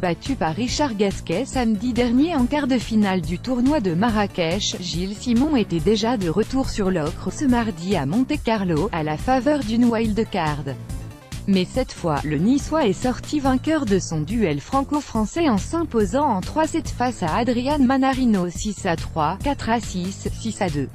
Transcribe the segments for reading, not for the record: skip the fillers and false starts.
battu par Richard Gasquet samedi dernier en quart de finale du tournoi de Marrakech. Gilles Simon était déjà de retour sur l'ocre ce mardi à Monte-Carlo, à la faveur d'une wildcard. Mais cette fois, le Niçois est sorti vainqueur de son duel franco-français en s'imposant en 3-7 face à Adrian Mannarino 6-3, 4-6, 6-2.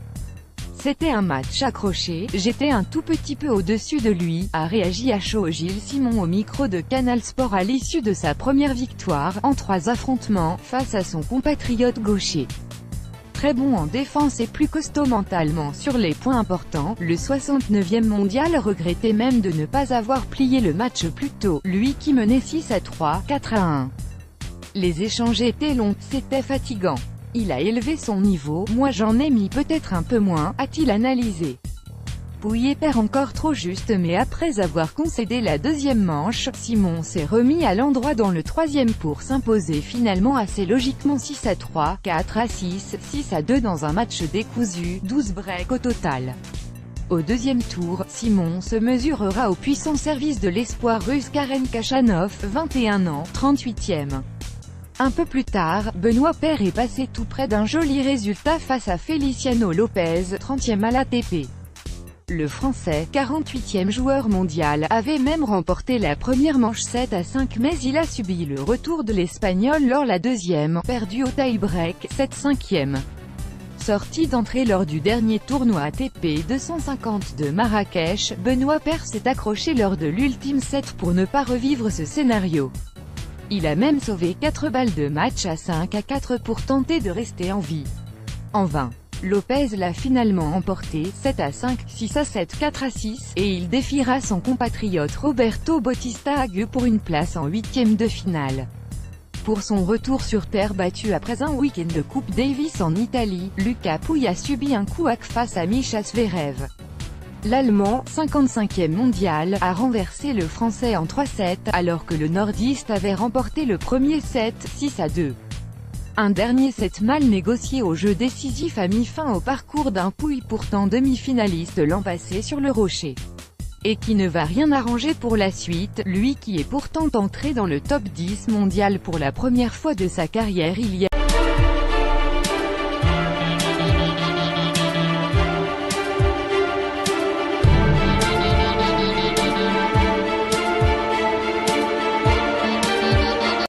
C'était un match accroché, j'étais un tout petit peu au-dessus de lui, a réagi à chaud Gilles Simon au micro de Canal Sport à l'issue de sa première victoire, en 3 affrontements, face à son compatriote gaucher. Très bon en défense et plus costaud mentalement sur les points importants, le 69e mondial regrettait même de ne pas avoir plié le match plus tôt, lui qui menait 6-3, 4-1. Les échanges étaient longs, c'était fatigant. Il a élevé son niveau, moi j'en ai mis peut-être un peu moins, a-t-il analysé. Pouillet perd encore trop juste mais après avoir concédé la deuxième manche, Simon s'est remis à l'endroit dans le troisième pour s'imposer finalement assez logiquement 6-3, 4-6, 6-2 dans un match décousu, 12 breaks au total. Au deuxième tour, Simon se mesurera au puissant service de l'espoir russe Karen Khachanov, 21 ans, 38e. Un peu plus tard, Benoît Paire est passé tout près d'un joli résultat face à Feliciano Lopez, 30e à l'ATP. Le Français, 48e joueur mondial, avait même remporté la première manche 7-5 mais il a subi le retour de l'Espagnol lors la deuxième, perdu au tie-break, 7-5e. Sorti d'entrée lors du dernier tournoi ATP 250 de Marrakech, Benoît Paire s'est accroché lors de l'ultime set pour ne pas revivre ce scénario. Il a même sauvé 4 balles de match à 5-4 pour tenter de rester en vie. En vain. Lopez l'a finalement emporté, 7-5, 6-7, 4-6, et il défiera son compatriote Roberto Bautista Agut pour une place en 8e de finale. Pour son retour sur terre battu après un week-end de Coupe Davis en Italie, Lucas Pouille a subi un couac face à Mischa Zverev. L'Allemand, 55e mondial, a renversé le Français en 3-7, alors que le Nordiste avait remporté le premier set, 6-2. Un dernier set mal négocié au jeu décisif a mis fin au parcours d'un Pouille pourtant demi-finaliste l'an passé sur le rocher. Et qui ne va rien arranger pour la suite, lui qui est pourtant entré dans le top 10 mondial pour la première fois de sa carrière il y a